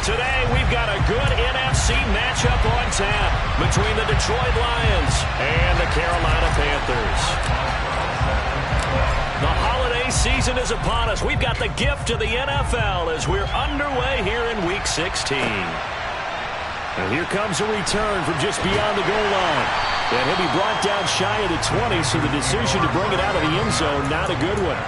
Today, we've got a good NFC matchup on tap between the Detroit Lions and the Carolina Panthers. The holiday season is upon us. We've got the gift of the NFL as we're underway here in Week 16. And here comes a return from just beyond the goal line. And he'll be brought down shy of the 20, so the decision to bring it out of the end zone, not a good one.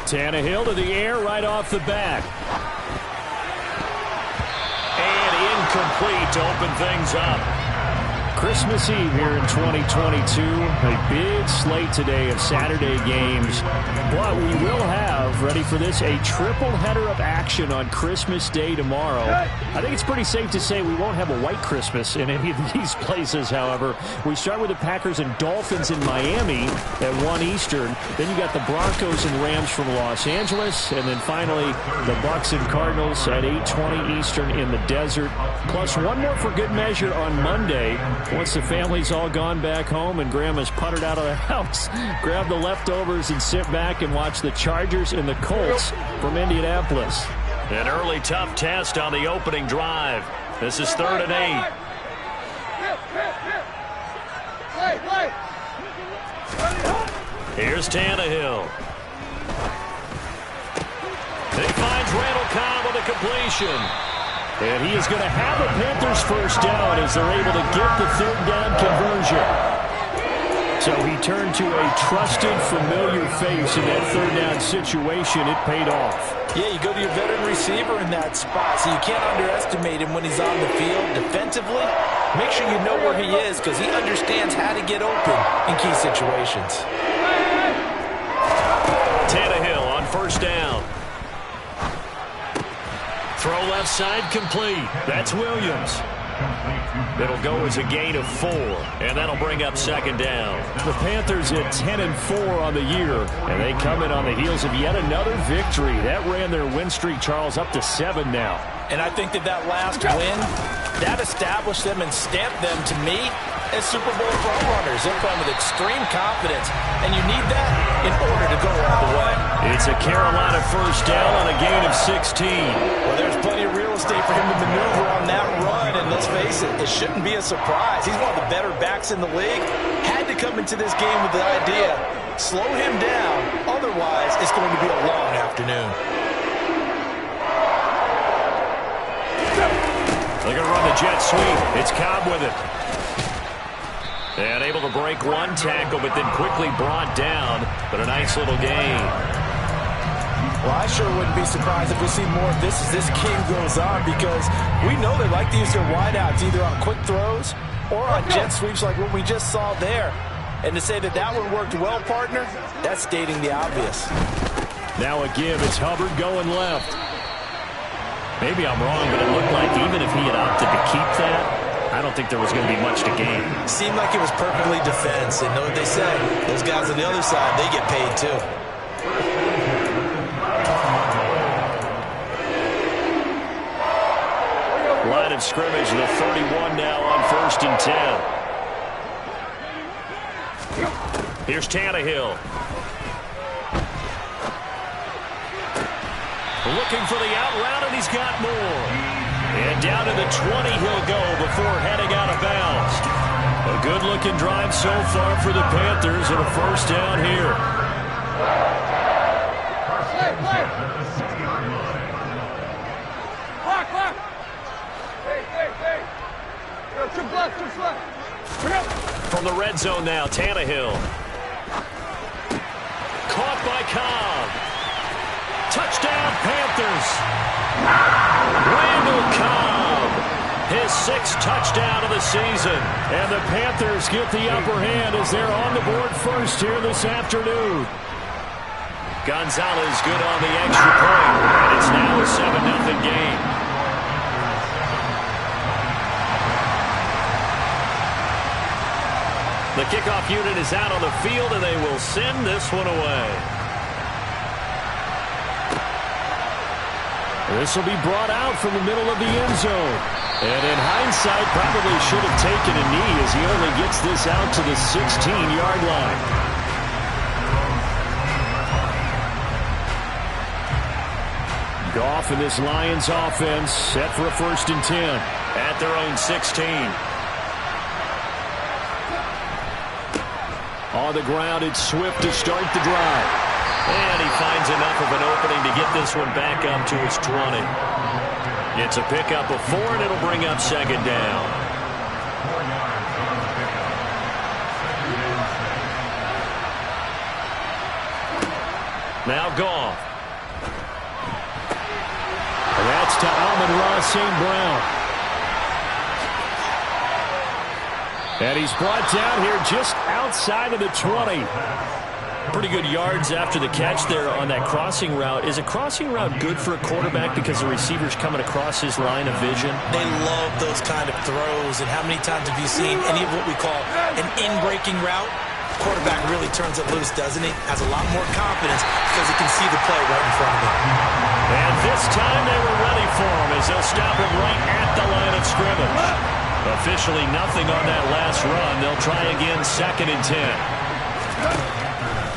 Tannehill to the air right off the bat. And incomplete to open things up. Christmas Eve here in 2022. A big slate today of Saturday games. But we will have, ready for this, a triple header of action on Christmas Day tomorrow. I think it's pretty safe to say we won't have a white Christmas in any of these places, however. We start with the Packers and Dolphins in Miami at 1 Eastern. Then you got the Broncos and Rams from Los Angeles. And then finally, the Bucs and Cardinals at 8:20 Eastern in the desert. Plus one more for good measure on Monday. Once the family's all gone back home and Grandma's puttered out of the house, grab the leftovers and sit back and watch the Chargers and the Colts from Indianapolis. An early tough test on the opening drive. This is 3rd and 8. Here's Tannehill. He finds Randall Cobb with a completion. And he is going to have a Panthers first down as they're able to get the 3rd down conversion. So he turned to a trusted, familiar face in that 3rd down situation. It paid off. Yeah, you go to your veteran receiver in that spot, so you can't underestimate him when he's on the field defensively. Make sure you know where he is because he understands how to get open in key situations. Tannehill on first down. Throw left side complete. That's Williams. It'll go as a gain of 4, and that'll bring up 2nd down. The Panthers at 10-4 on the year, and they come in on the heels of yet another victory. That ran their win streak, Charles, up to 7 now. And I think that last win, that established them and stamped them, to me, as Super Bowl frontrunners. They're playing with extreme confidence, and you need that in order to go all the way. It's a Carolina first down on a gain of 16. Well, there's plenty of real estate for him to maneuver on that run, and let's face it, it shouldn't be a surprise. He's one of the better backs in the league. Had to come into this game with the idea, slow him down, otherwise it's going to be a long afternoon. They're going to run the jet sweep. It's Cobb with it. And able to break one tackle, but then quickly brought down. But a nice little gain. Well, I sure wouldn't be surprised if we see more of this as this game goes on, because we know they like to use their wideouts either on quick throws or on jet sweeps like what we just saw there. And to say that that one worked well, partner, that's stating the obvious. Now a give. It's Hubbard going left. Maybe I'm wrong, but it looked like even if he had opted to keep that, I don't think there was going to be much to gain. Seemed like it was perfectly defense. And know what they say, those guys on the other side, they get paid too. Line of scrimmage, the 31 now on 1st and 10. Here's Tannehill. Looking for the out route, and he's got more. And down to the 20 he'll go before heading out of bounds. A good-looking drive so far for the Panthers, and a first down here. From the red zone now, Tannehill. Caught by Cobb. Touchdown, Panthers. Randall Cobb, his 6th touchdown of the season. And the Panthers get the upper hand as they're on the board first here this afternoon. Gonzalez good on the extra point, and it's now a 7-0 game. The kickoff unit is out on the field, and they will send this one away. This will be brought out from the middle of the end zone. And in hindsight, probably should have taken a knee as he only gets this out to the 16-yard line. Goff and this Lions offense set for a 1st and 10 at their own 16. On the ground, it's Swift to start the drive. And he finds enough of an opening to get this one back up to his 20. It's a pickup of 4, and it'll bring up 2nd down. Now Goff. And that's to Amon-Ra St. Brown. And he's brought down here just outside of the 20. Pretty good yards after the catch there on that crossing route. Is a crossing route good for a quarterback because the receiver's coming across his line of vision? They love those kind of throws. And how many times have you seen any of what we call an in-breaking route? Quarterback really turns it loose, doesn't he? Has a lot more confidence because he can see the play right in front of him. And this time they were ready for him as they'll stop him right at the line of scrimmage. Officially nothing on that last run. They'll try again 2nd and 10.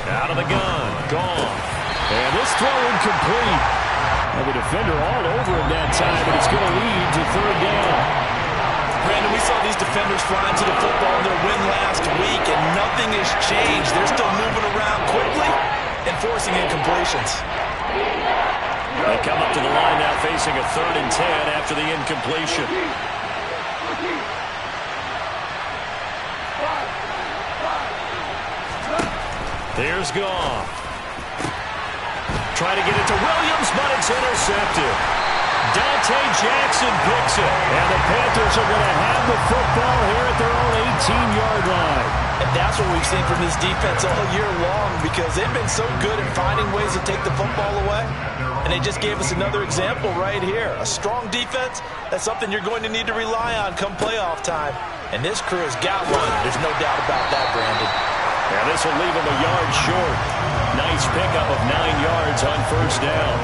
Out of the gun, Goff. And this throw incomplete. And the defender all over him that time, but it's going to lead to 3rd down. Brandon, we saw these defenders flying to the football in their win last week, and nothing has changed. They're still moving around quickly and forcing incompletions. They come up to the line now facing a 3rd and 10 after the incompletion. Here's Goff. Trying to get it to Williams, but it's intercepted. Dante Jackson picks it. And the Panthers are going to have the football here at their own 18-yard line. And that's what we've seen from this defense all year long because they've been so good at finding ways to take the football away. And they just gave us another example right here. A strong defense, that's something you're going to need to rely on come playoff time. And this crew has got one. There's no doubt about that, Brandon. Yeah, this will leave him a yard short. Nice pickup of 9 yards on 1st down.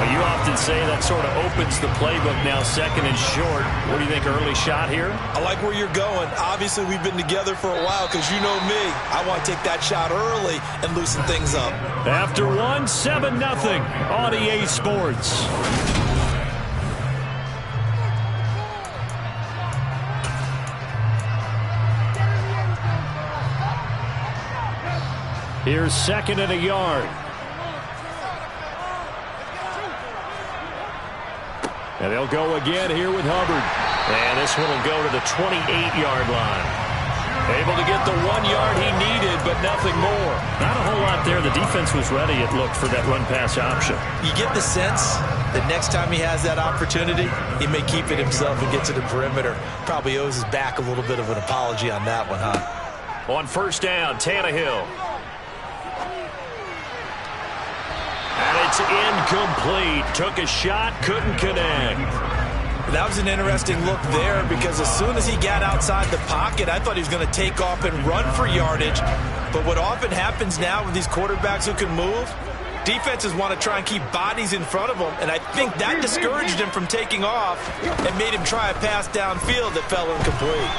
Well, you often say that sort of opens the playbook now, 2nd and short. What do you think, early shot here? I like where you're going. Obviously, we've been together for a while because you know me. I want to take that shot early and loosen things up. After 7-0 on EA Sports. Here's 2nd and a yard. And they'll go again here with Hubbard. And this one will go to the 28-yard line. Able to get the 1 yard he needed, but nothing more. Not a whole lot there. The defense was ready, it looked, for that run-pass option. You get the sense that next time he has that opportunity, he may keep it himself and get to the perimeter. Probably owes his back a little bit of an apology on that one, huh? On 1st down, Tannehill. And it's incomplete. Took a shot, couldn't connect. That was an interesting look there because as soon as he got outside the pocket, I thought he was going to take off and run for yardage. But what often happens now with these quarterbacks who can move, defenses want to try and keep bodies in front of them, and I think that discouraged him from taking off and made him try a pass downfield that fell incomplete.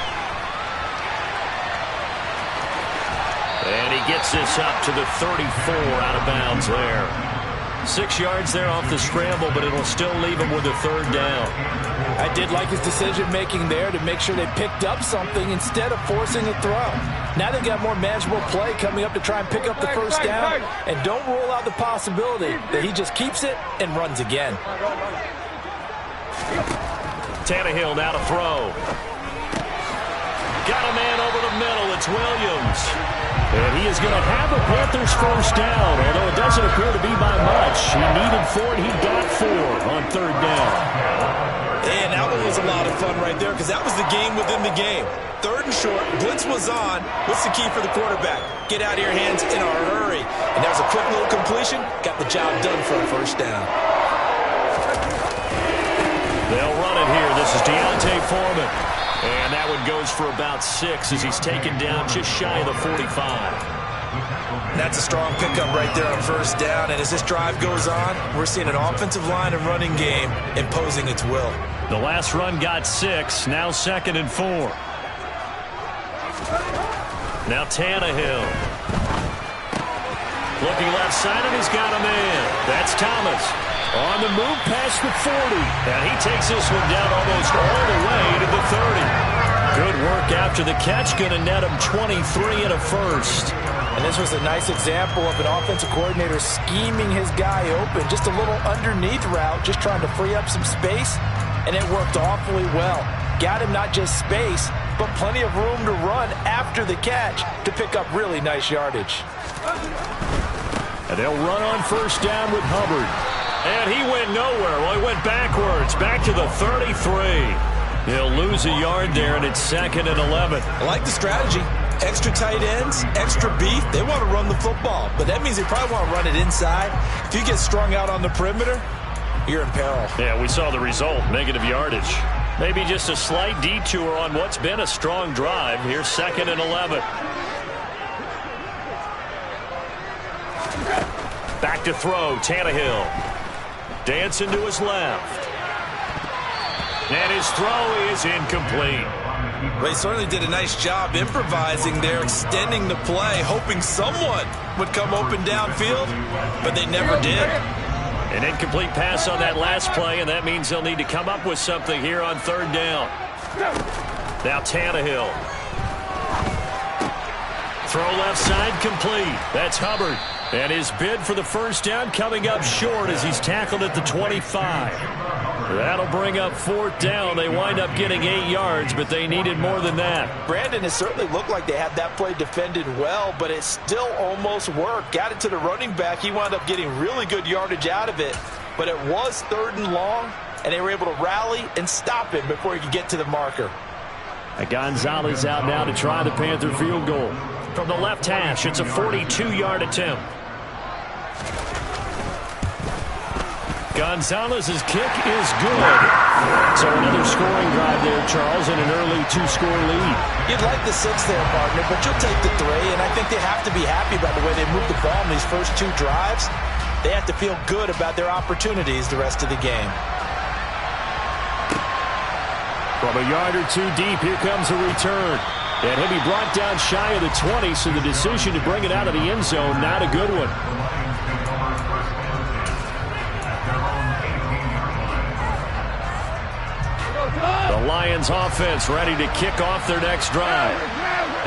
And he gets this up to the 34 out of bounds there. 6 yards there off the scramble, but it'll still leave him with a 3rd down. I did like his decision-making there to make sure they picked up something instead of forcing a throw. Now they've got more manageable play coming up to try and pick up the 1st down, and don't rule out the possibility that he just keeps it and runs again. Tannehill now to throw. Got a man over the middle. It's Williams. And he is going to have the Panthers 1st down, although it doesn't appear to be by much. He needed 4, and he got 4 on 3rd down. And that one was a lot of fun right there because that was the game within the game. 3rd and short, blitz was on. What's the key for the quarterback? Get out of your hands in a hurry. And there's a quick little completion. Got the job done for a 1st down. They'll run it here. This is Deontay Foreman. And that one goes for about 6 as he's taken down just shy of the 45. That's a strong pickup right there on first down. And as this drive goes on, we're seeing an offensive line and running game imposing its will. The last run got 6. Now 2nd and 4. Now Tannehill. Looking left side, and he's got a man. That's Thomas. On the move past the 40. And he takes this one down almost all the way to the 30. Good work after the catch. Going to net him 23 and a first. And this was a nice example of an offensive coordinator scheming his guy open. Just a little underneath route, just trying to free up some space. And it worked awfully well. Got him not just space, but plenty of room to run after the catch to pick up really nice yardage. And they'll run on first down with Hubbard. And he went nowhere. Well, he went backwards, back to the 33. He'll lose a yard there, and it's 2nd and 11. I like the strategy. Extra tight ends, extra beef. They want to run the football, but that means they probably want to run it inside. If you get strung out on the perimeter, you're in peril. Yeah, we saw the result, negative yardage. Maybe just a slight detour on what's been a strong drive. Here's 2nd and 11. Back to throw, Tannehill. Dancing to his left. And his throw is incomplete. Well, he certainly did a nice job improvising there, extending the play, hoping someone would come open downfield, but they never did. An incomplete pass on that last play, and that means they'll need to come up with something here on 3rd down. Now Tannehill. Throw left side complete. That's Hubbard. And his bid for the first down coming up short as he's tackled at the 25. That'll bring up 4th down. They wind up getting 8 yards, but they needed more than that. Brandon, it certainly looked like they had that play defended well, but it still almost worked. Got it to the running back. He wound up getting really good yardage out of it, but it was 3rd and long, and they were able to rally and stop him before he could get to the marker. Gonzalez out now to try the Panther field goal. From the left hash, it's a 42-yard attempt. Gonzalez's kick is good. So another scoring drive there, Charles, and an early 2-score lead. You'd like the 6 there, partner, but you'll take the 3, and I think they have to be happy about the way they moved the ball in these first 2 drives. They have to feel good about their opportunities the rest of the game. From a yard or 2 deep, here comes a return. And he'll be brought down shy of the 20, so the decision to bring it out of the end zone, not a good one. The Lions offense ready to kick off their next drive.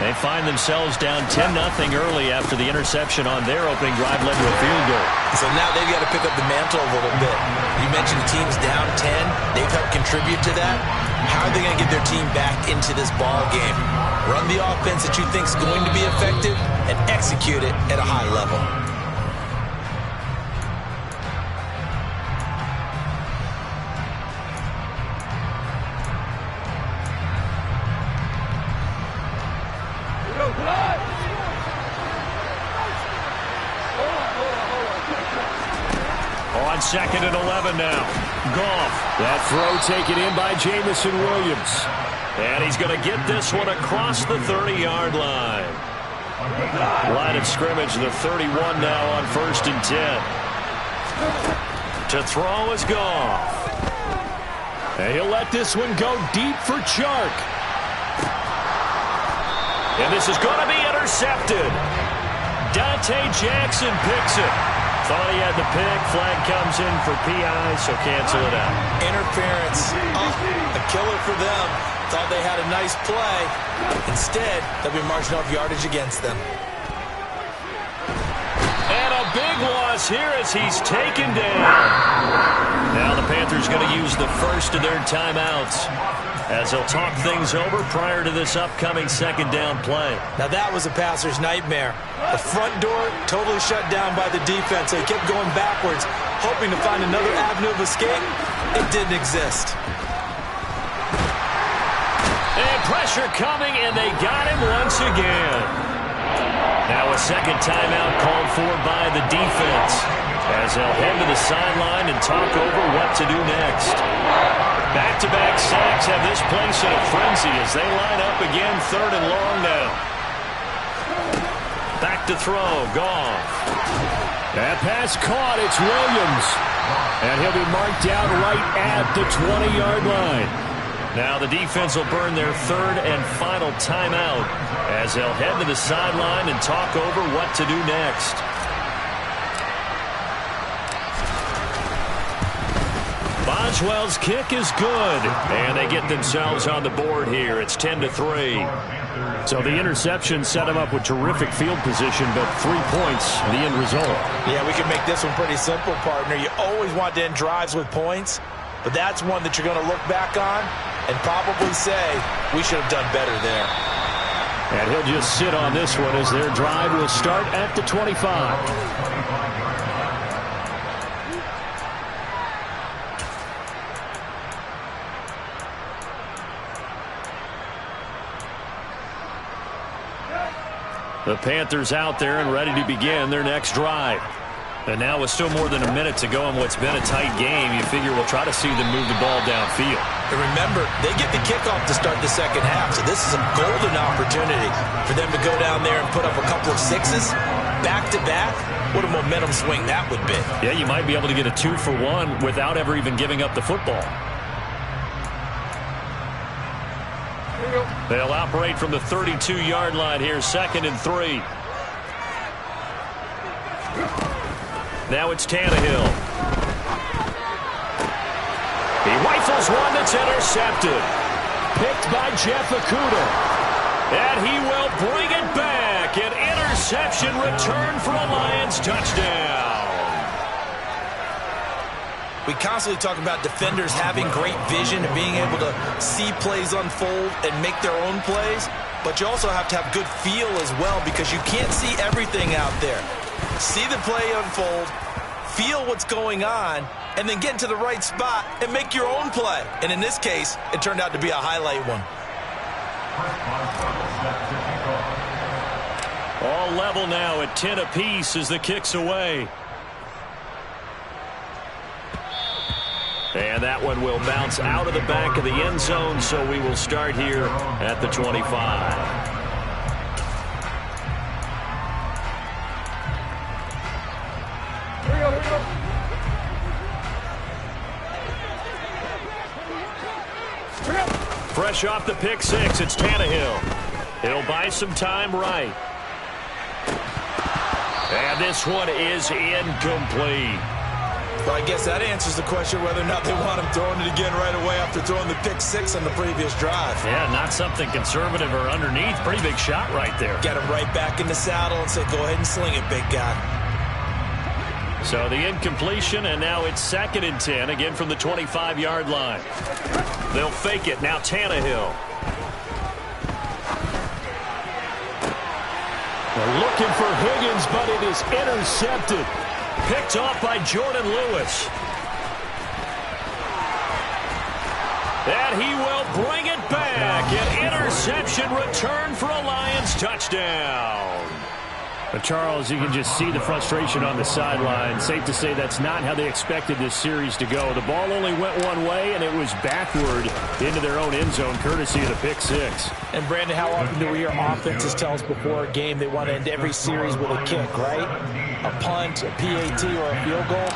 They find themselves down 10-0 early after the interception on their opening drive led to a field goal. So now they've got to pick up the mantle a little bit. You mentioned the team's down 10. They've helped contribute to that. How are they going to get their team back into this ball game? Run the offense that you think is going to be effective and execute it at a high level. On 2nd and 11 now. Goff. That throw taken in by Jamison Williams. And he's going to get this one across the 30-yard line. Line of scrimmage, the 31 now on 1st and 10. To throw is Goff. And he'll let this one go deep for Chark. And this is going to be intercepted. Dante Jackson picks it. Thought he had the pick. Flag comes in for PI, so cancel it out. Interference. A killer for them. Thought they had a nice play. Instead, they'll be marching off yardage against them. And a big loss here as he's taken down. Now the Panthers going to use the first of their timeouts as they'll talk things over prior to this upcoming 2nd down play. Now that was a passer's nightmare. The front door totally shut down by the defense, so he kept going backwards, hoping to find another avenue of escape. It didn't exist. And pressure coming, and they got him once again. Now a 2nd timeout called for by the defense as they'll head to the sideline and talk over what to do next. Back-to-back sacks have this place in a frenzy as they line up again, 3rd and long now. Back to throw, Goff. That pass caught, it's Williams. And he'll be marked down right at the 20-yard line. Now the defense will burn their 3rd and final timeout as they'll head to the sideline and talk over what to do next. Boswell's kick is good, and they get themselves on the board here. It's 10-3. So the interception set him up with terrific field position, but 3 points, the end result. Yeah, we can make this one pretty simple, partner. You always want to end drives with points, but that's one that you're going to look back on and probably say, we should have done better there. And he'll just sit on this one as their drive will start at the 25. The Panthers out there and ready to begin their next drive. And now with still more than a minute to go in what's been a tight game, you figure we'll try to see them move the ball downfield. And remember, they get the kickoff to start the second half, so this is a golden opportunity for them to go down there and put up a couple of sixes back-to-back. What a momentum swing that would be. Yeah, you might be able to get a 2-for-1 without ever even giving up the football. They'll operate from the 32-yard line here, 2nd and 3. Now it's Tannehill. He rifles one that's intercepted. Picked by Jeff Okudah. And he will bring it back. An interception return for a Lions touchdown. We constantly talk about defenders having great vision and being able to see plays unfold and make their own plays, but you also have to have good feel as well because you can't see everything out there. See the play unfold, feel what's going on, and then get into the right spot and make your own play. And in this case, it turned out to be a highlight one. All level now at 10 apiece as the kick's away. And that one will bounce out of the back of the end zone, so we will start here at the 25. Fresh off the pick six, it's Tannehill. He'll buy some time right. And this one is incomplete. Well, I guess that answers the question whether or not they want him throwing it again right away after throwing the pick six on the previous drive. Yeah, not something conservative or underneath. Pretty big shot right there. Get him right back in the saddle and say, go ahead and sling it, big guy. So the incompletion, and now it's 2nd and 10, again from the 25-yard line. They'll fake it. Now Tannehill. They're looking for Higgins, but it is intercepted. Picked off by Jordan Lewis. And he will bring it back. An interception return for a Lions touchdown. But Charles, you can just see the frustration on the sideline. Safe to say that's not how they expected this series to go. The ball only went one way, and it was backward into their own end zone, courtesy of the pick six. And, Brandon, how often do we hear offenses tell us before a game they want to end every series with a kick, right? A punt, a PAT, or a field goal.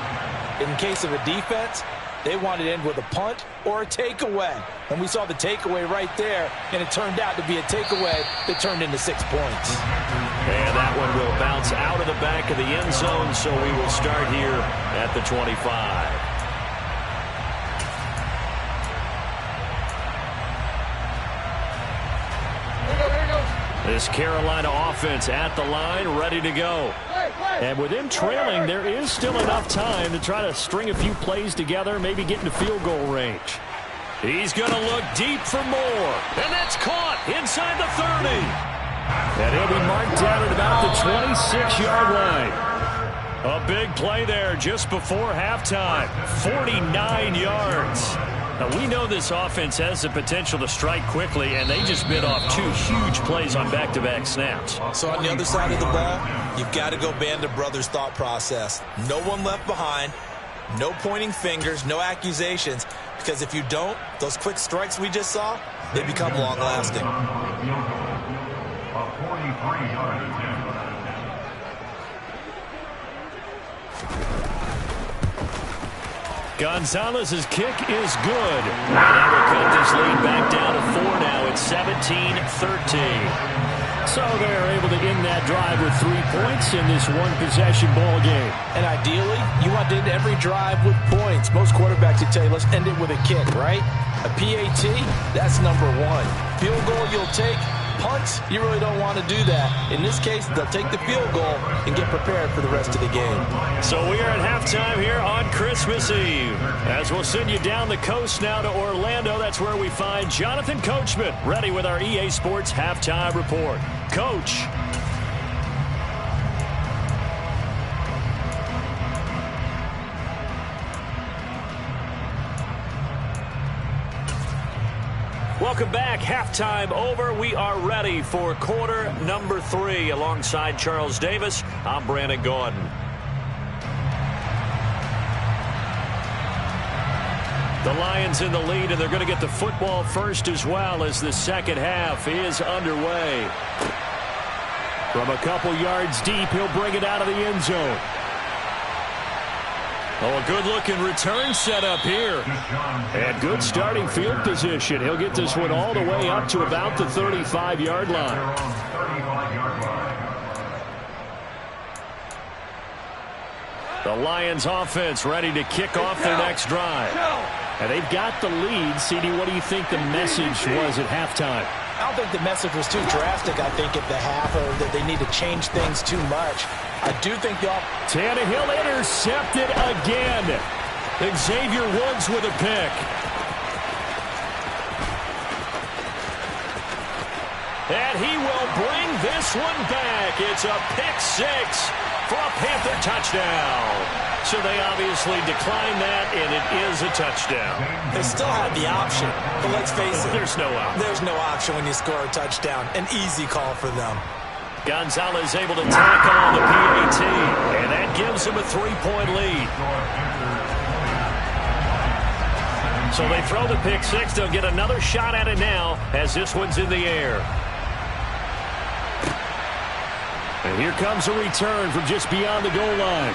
In case of a defense, they want to end with a punt or a takeaway. And we saw the takeaway right there, and it turned out to be a takeaway that turned into 6 points. And that one will bounce out of the back of the end zone, so we will start here at the 25. This Carolina offense at the line, ready to go. And with them trailing, there is still enough time to try to string a few plays together, maybe get into field goal range. He's going to look deep for more. And that's caught inside the 30. And he'll be marked down at about the 26-yard line. A big play there just before halftime. 49 yards. Now, we know this offense has the potential to strike quickly, and they just bit off 2 huge plays on back-to-back snaps. So on the other side of the ball, you've got to go Band of Brothers thought process. No one left behind. No pointing fingers, no accusations. Because if you don't, those quick strikes we just saw, they become long-lasting. Gonzalez's kick is good. And that will cut this lead back down to 4 now. It's 17-13. So they're able to end that drive with 3 points in this one-possession ball game. And ideally, you want to end every drive with points. Most quarterbacks would tell you, let's end it with a kick, right? A PAT, that's number 1. Field goal you'll take. Punts, you really don't want to do that. In this case, they'll take the field goal and get prepared for the rest of the game. So we are at halftime here on Christmas Eve. As we'll send you down the coast now to Orlando, that's where we find Jonathan Coachman, ready with our EA Sports Halftime Report. Coach. Welcome back. Halftime over. We are ready for quarter number 3. Alongside Charles Davis, I'm Brandon Gordon. The Lions in the lead, and they're going to get the football first as well as the second half is underway. From a couple yards deep, he'll bring it out of the end zone. Oh, a good-looking return set up here. And good starting field position. He'll get this one all the way up to about the 35-yard line. The Lions offense ready to kick off their next drive. And they've got the lead. CD, what do you think the message was at halftime? I don't think the message was too drastic, I think, at the half, or that they need to change things too much. I do think the Tannehill intercepted again. Xavier Woods with a pick. And he will bring this one back. It's a pick 6 for a Panther touchdown. So they obviously declined that, and it is a touchdown. They still have the option, but let's face it. There's no option. There's no option when you score a touchdown. An easy call for them. Gonzalez able to tackle on the PAT, and that gives him a 3-point lead. So they throw the pick 6. They'll get another shot at it now as this one's in the air. And here comes a return from just beyond the goal line.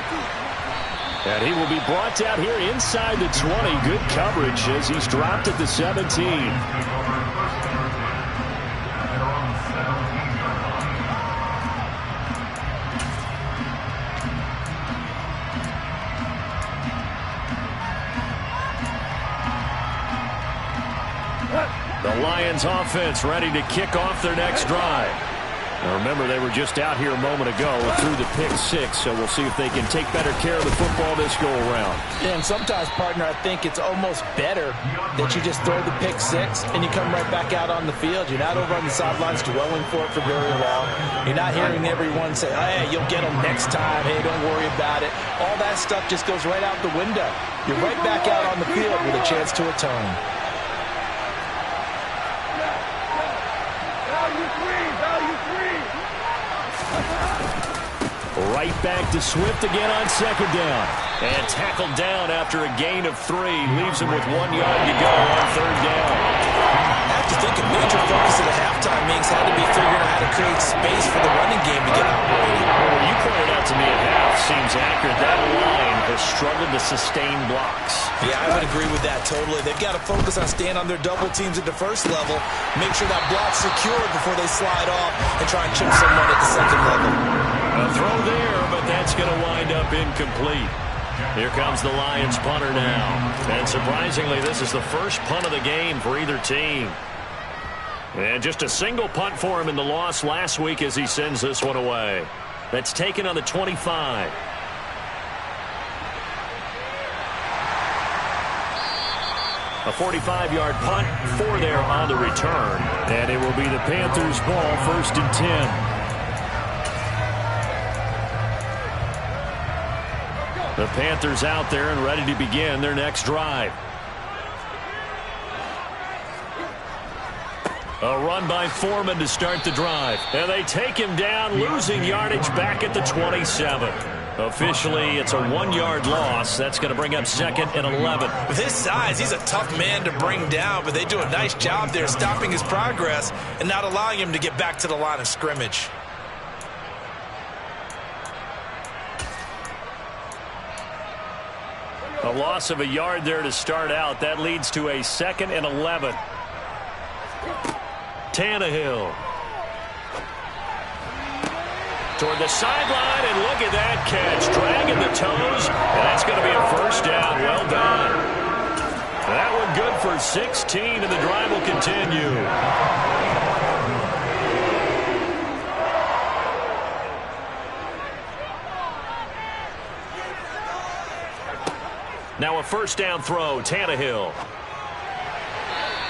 And he will be brought down here inside the 20. Good coverage as he's dropped at the 17. The Lions offense ready to kick off their next drive. Now remember, they were just out here a moment ago through the pick 6, so we'll see if they can take better care of the football this go-around. And sometimes, partner, I think it's almost better that you just throw the pick 6 and you come right back out on the field. You're not over on the sidelines dwelling for it for very long. You're not hearing everyone say, hey, you'll get them next time. Hey, don't worry about it. All that stuff just goes right out the window. You're right back out on the field with a chance to atone. Right back to Swift again on second down. And tackled down after a gain of 3. Leaves him with 1 yard to go on third down. I have to think a major focus at the halftime means had to be figuring out how to create space for the running game to get operating. Well, you pointed out to me at half seems accurate. That line has struggled to sustain blocks. Yeah, I would agree with that totally. They've got to focus on staying on their double teams at the first level, make sure that block's secured before they slide off and try and chip someone at the second level. A throw there, but that's going to wind up incomplete. Here comes the Lions punter now. And surprisingly, this is the first punt of the game for either team. And just a single punt for him in the loss last week as he sends this one away. That's taken on the 25. A 45-yard punt, 4 there on the return. And it will be the Panthers' ball, 1st and 10. The Panthers out there and ready to begin their next drive. A run by Foreman to start the drive. And they take him down, losing yardage back at the 27. Officially, it's a 1-yard loss. That's going to bring up 2nd and 11. With his size, he's a tough man to bring down, but they do a nice job there stopping his progress and not allowing him to get back to the line of scrimmage. A loss of a yard there to start out. That leads to a 2nd and 11. Tannehill. Toward the sideline, and look at that catch. Dragging the toes, and that's going to be a first down. Well done. That one good for 16, and the drive will continue. Now a first down throw, Tannehill.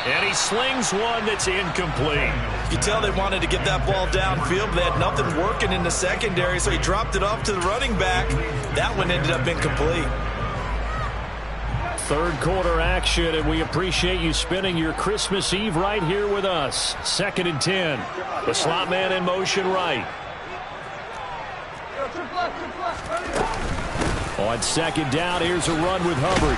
And he slings one that's incomplete. You can tell they wanted to get that ball downfield, but they had nothing working in the secondary, so he dropped it off to the running back. That one ended up incomplete. Third quarter action, and we appreciate you spending your Christmas Eve right here with us. 2nd and 10. The slot man in motion right. On 2nd down, here's a run with Hubbard.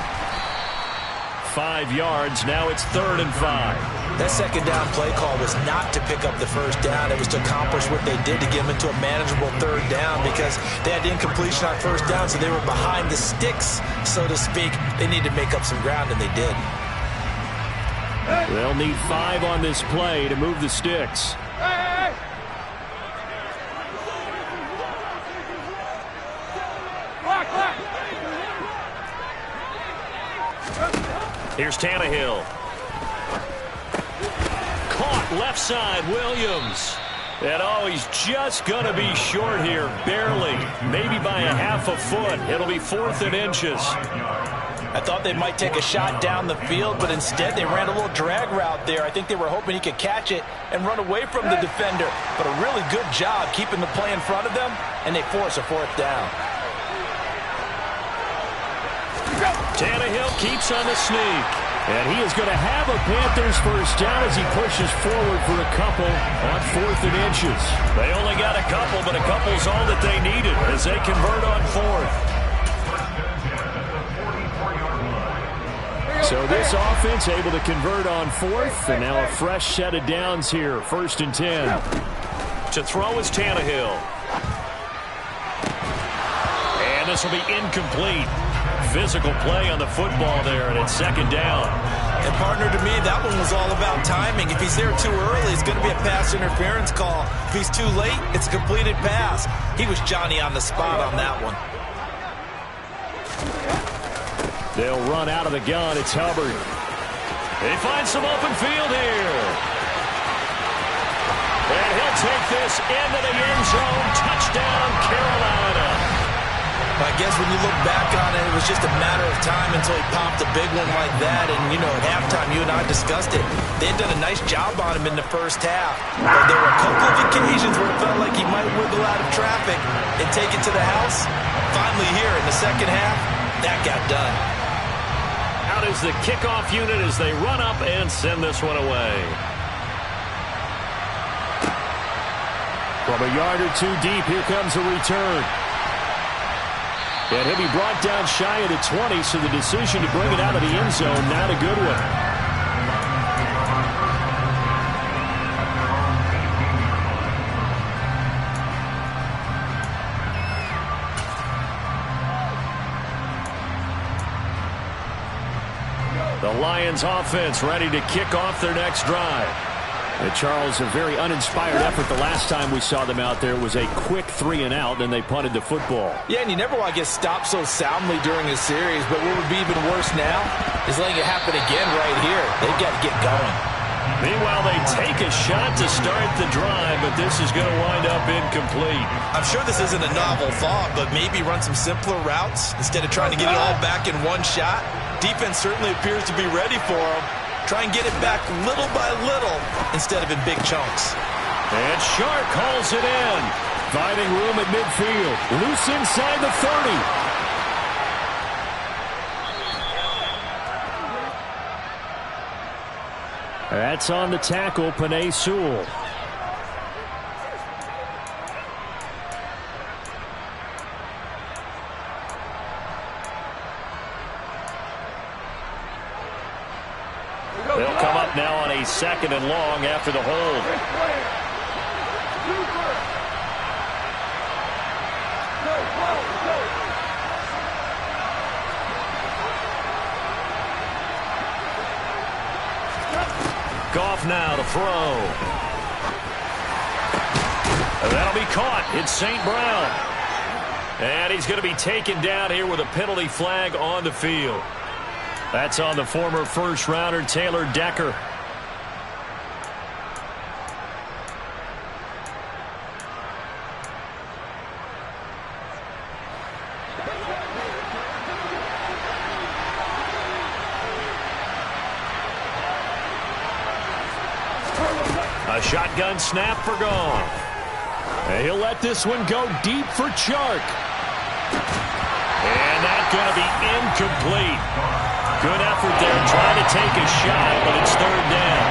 5 yards. Now it's 3rd and 5. That 2nd down play call was not to pick up the first down. It was to accomplish what they did to get them into a manageable 3rd down because they had incompletion on 1st down, so they were behind the sticks, so to speak. They needed to make up some ground, and they did. They'll need 5 on this play to move the sticks. Here's Tannehill. Caught left side, Williams. And oh, he's just going to be short here, barely. Maybe by a half a foot. It'll be 4th and inches. I thought they might take a shot down the field, but instead they ran a little drag route there. I think they were hoping he could catch it and run away from the defender. But a really good job keeping the play in front of them, and they force a 4th down. Tannehill keeps on the sneak. And he is going to have a Panthers first down as he pushes forward for a couple on 4th and inches. They only got a couple, but a couple's all that they needed as they convert on 4th. So this offense able to convert on 4th, and now a fresh set of downs here, 1st and 10. To throw is Tannehill. And this will be incomplete. Physical play on the football there, and it's 2nd down. And partner, to me, that one was all about timing. If he's there too early, it's going to be a pass interference call. If he's too late, it's a completed pass. He was Johnny on the spot on that one. They'll run out of the gun. It's Hubbard. They find some open field here. And he'll take this into the end zone. Touchdown, Carolina. I guess when you look back on it, it was just a matter of time until he popped a big one like that. And, you know, at halftime, you and I discussed it. They had done a nice job on him in the first half. But there were a couple of occasions where it felt like he might wiggle out of traffic and take it to the house. Finally here in the second half, that got done. Out is the kickoff unit as they run up and send this one away. From a yard or two deep, here comes a return. And he'll be brought down shy of the 20, so the decision to bring it out of the end zone, not a good one. The Lions offense ready to kick off their next drive. And Charles, a very uninspired effort the last time we saw them out there. It was a quick 3-and-out, then they punted the football. Yeah, and you never want to get stopped so soundly during a series, but what would be even worse now is letting it happen again right here. They've got to get going. Meanwhile, they take a shot to start the drive, but this is going to wind up incomplete. I'm sure this isn't a novel thought, but maybe run some simpler routes instead of trying to get it all back in one shot. Defense certainly appears to be ready for them. Try and get it back little by little instead of in big chunks. And Shark hauls it in. Finding room at midfield. Loose inside the 30. That's on the tackle, Penei Sewell. second and long after the hold. Goff now to throw. That'll be caught. It's St. Brown. And he's going to be taken down here with a penalty flag on the field. That's on the former first-rounder Taylor Decker. A shotgun snap for Goff. And he'll let this one go deep for Chark. And that's going to be incomplete. Good effort there trying to take a shot, but it's third down.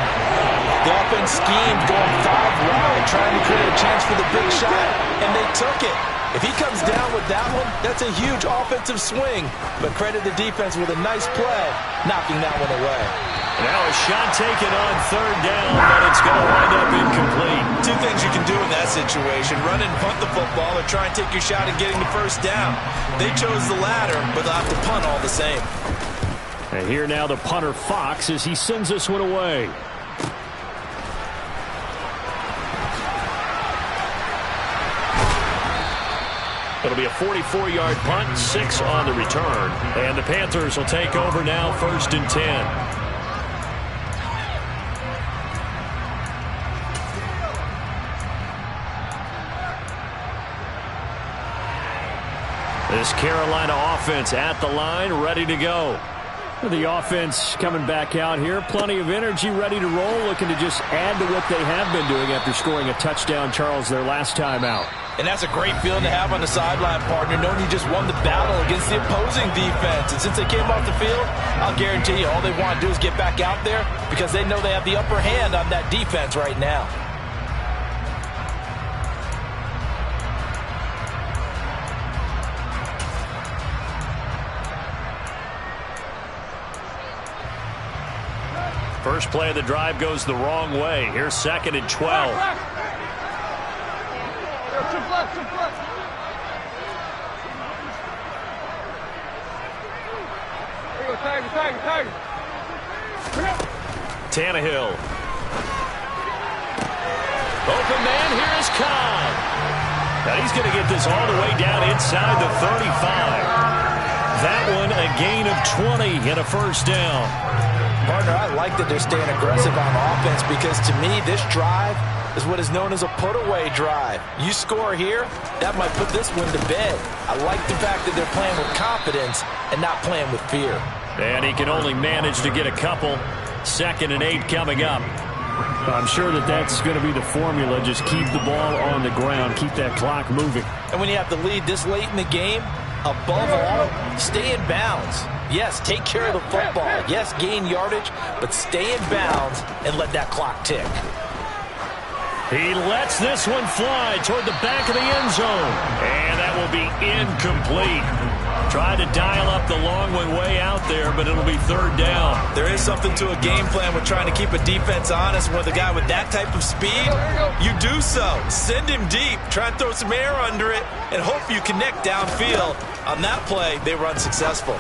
The offense schemed going 5 wide, trying to create a chance for the big shot, and they took it. If he comes down with that one, that's a huge offensive swing. But credit the defense with a nice play, knocking that one away. Now a shot taken on third down, but it's going to wind up incomplete. 2 things you can do in that situation: run and punt the football, or try and take your shot at getting the first down. They chose the latter, but they'll have to punt all the same. And here now the punter Fox as he sends this one away. It'll be a 44-yard punt, 6 on the return. And the Panthers will take over now, 1st and 10. This Carolina offense at the line, ready to go. The offense coming back out here. Plenty of energy, ready to roll, looking to just add to what they have been doing after scoring a touchdown, Charles, their last time out. And that's a great feeling to have on the sideline, partner, knowing you just won the battle against the opposing defense. And since they came off the field, I'll guarantee you all they want to do is get back out there because they know they have the upper hand on that defense right now. First play of the drive goes the wrong way. Here's 2nd and 12. Tannehill. Open man, here is Cobb. Now he's going to get this all the way down inside the 35. That one a gain of 20 and a first down. Partner, I like that they're staying aggressive on offense because to me this drive is what is known as a put-away drive. You score here, that might put this one to bed. I like the fact that they're playing with confidence and not playing with fear. And he can only manage to get a couple. 2nd and 8 coming up. I'm sure that that's going to be the formula. Just keep the ball on the ground. Keep that clock moving. And when you have the lead this late in the game, above all, stay in bounds. Yes, take care of the football. Yes, gain yardage, but stay in bounds and let that clock tick. He lets this one fly toward the back of the end zone. And that will be incomplete. Tried to dial up the long one way out there, but it'll be third down. There is something to a game plan with trying to keep a defense honest. With a guy with that type of speed, you do so. Send him deep. Try and throw some air under it and hope you connect downfield. On that play, they were unsuccessful.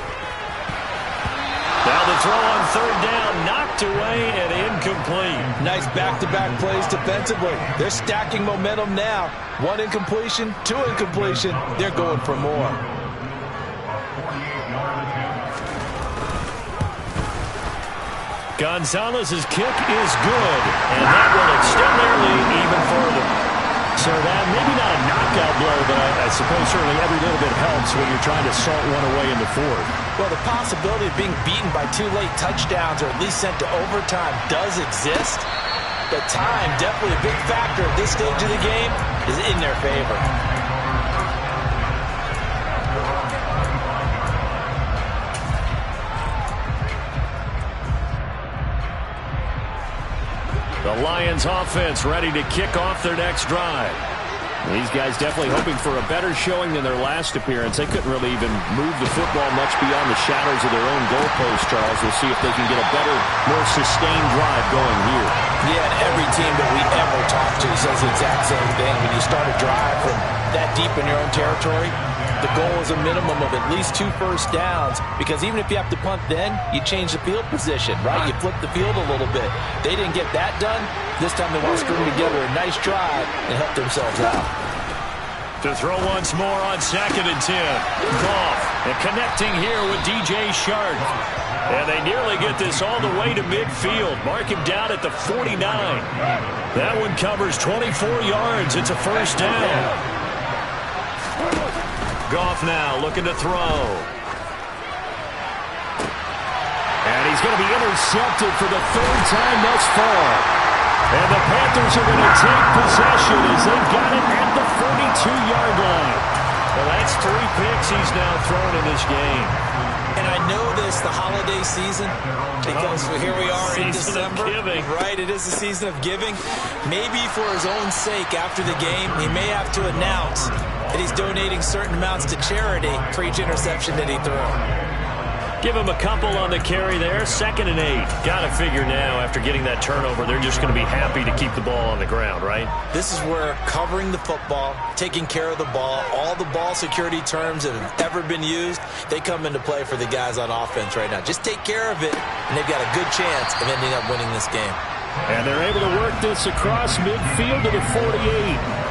Now the throw on third down, knocked away and incomplete. Nice back-to-back plays defensively. They're stacking momentum now. 1 incompletion, 2 incompletion. They're going for more. Gonzalez's kick is good, and that will extend their lead even further. So that maybe not a knockout blow, but I suppose certainly every little bit helps when you're trying to salt one away in the 4th. Well, the possibility of being beaten by 2 late touchdowns or at least sent to overtime does exist, but time, definitely a big factor at this stage of the game, is in their favor. The Lions offense ready to kick off their next drive. These guys definitely hoping for a better showing than their last appearance. They couldn't really even move the football much beyond the shadows of their own goalpost, Charles. We'll see if they can get a better, more sustained drive going here. Yeah, and every team that we ever talk to says the exact same thing. When you start a drive from that deep in your own territory, the goal is a minimum of at least 2 first downs, because even if you have to punt then, you change the field position, right? You flip the field a little bit. They didn't get that done. This time they want to string together a nice drive and help themselves out. To throw once more on 2nd and 10. Goff, and connecting here with DJ Shark. And they nearly get this all the way to midfield. Mark him down at the 49. That one covers 24 yards. It's a first down. Goff now looking to throw. And he's going to be intercepted for the 3rd time thus far. And the Panthers are going to take possession as they've got it at the 42-yard line. Well, that's 3 picks he's now thrown in this game. And I know this, the holiday season, because here we are in December. Right, it is the season of giving. Maybe for his own sake after the game, he may have to announce that he's donating certain amounts to charity for each interception that he threw. Give him a couple on the carry there. 2nd and 8. Got to figure now, after getting that turnover, they're just going to be happy to keep the ball on the ground, right? This is where covering the football, taking care of the ball, all the ball security terms that have ever been used, they come into play for the guys on offense right now. Just take care of it, and they've got a good chance of ending up winning this game. And they're able to work this across midfield to the 48.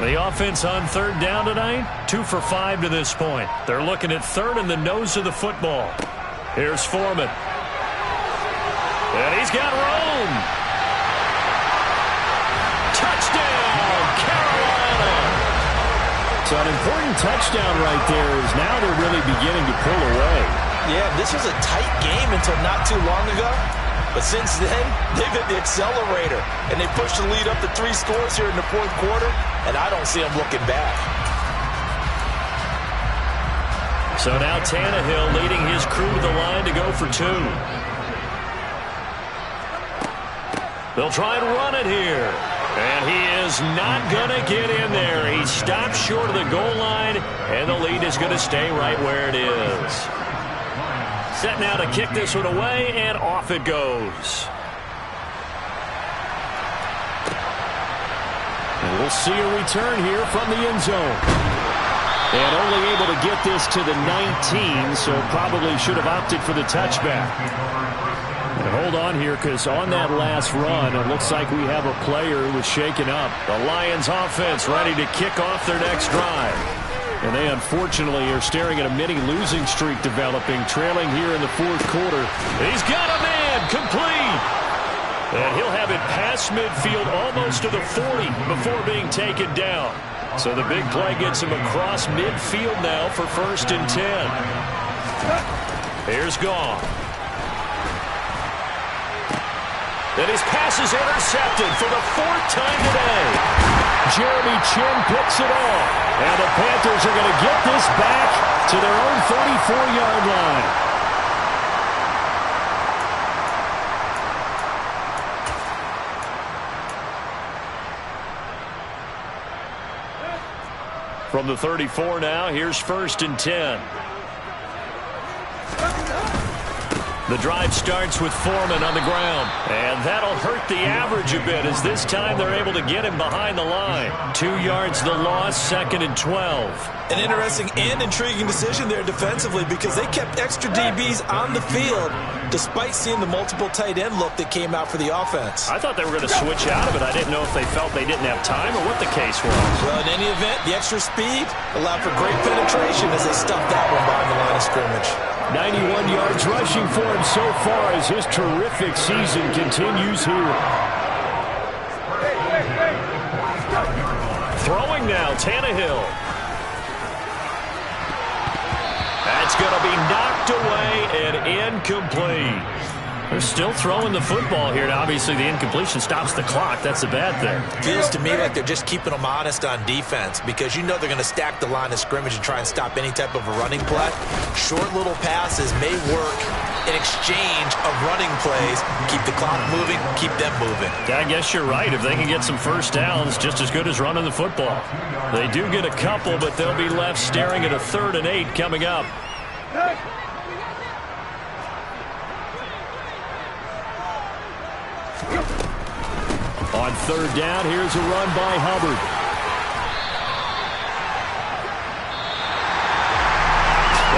The offense on 3rd down tonight, 2 for 5 to this point. They're looking at 3rd and the nose of the football. Here's Foreman. And he's got room. Touchdown, Carolina. So an important touchdown right there is now they're really beginning to pull away. Yeah, this was a tight game until not too long ago. But since then, they've hit the accelerator, and they pushed the lead up to 3 scores here in the 4th quarter, and I don't see them looking back. So now Tannehill leading his crew to the line to go for 2. They'll try and run it here. And he is not going to get in there. He stopped short of the goal line, and the lead is going to stay right where it is. Set now to kick this one away, and off it goes. And we'll see a return here from the end zone. And only able to get this to the 19, so probably should have opted for the touchback. And hold on here, because on that last run, it looks like we have a player who was shaken up. The Lions offense ready to kick off their next drive. And they unfortunately are staring at a mini losing streak developing, trailing here in the 4th quarter. He's got a man, complete. And he'll have it past midfield almost to the 40 before being taken down. So the big play gets him across midfield now for 1st and 10. Here's Goff. And his pass is intercepted for the 4th time today. Jeremy Chin picks it off. And the Panthers are going to get this back to their own 34-yard line. From the 34 now, here's 1st and 10. The drive starts with Foreman on the ground. And that'll hurt the average a bit, as this time they're able to get him behind the line. 2 yards the loss, 2nd and 12. An interesting and intriguing decision there defensively, because they kept extra DBs on the field despite seeing the multiple tight end look that came out for the offense. I thought they were going to switch out of it. I didn't know if they felt they didn't have time or what the case was. Well, in any event, the extra speed allowed for great penetration as they stuffed that one behind the line of scrimmage. 91 yards rushing for him so far as his terrific season continues here. Throwing now, Tannehill. That's going to be knocked away and incomplete. They're still throwing the football here. Now, obviously, the incompletion stops the clock. That's a bad thing. Feels to me like they're just keeping them honest on defense because you know they're going to stack the line of scrimmage and try and stop any type of a running play. Short little passes may work in exchange of running plays. Keep the clock moving, keep them moving. Yeah, I guess you're right. If they can get some first downs, just as good as running the football. They do get a couple, but they'll be left staring at a 3rd and 8 coming up. On 3rd down, here's a run by Hubbard.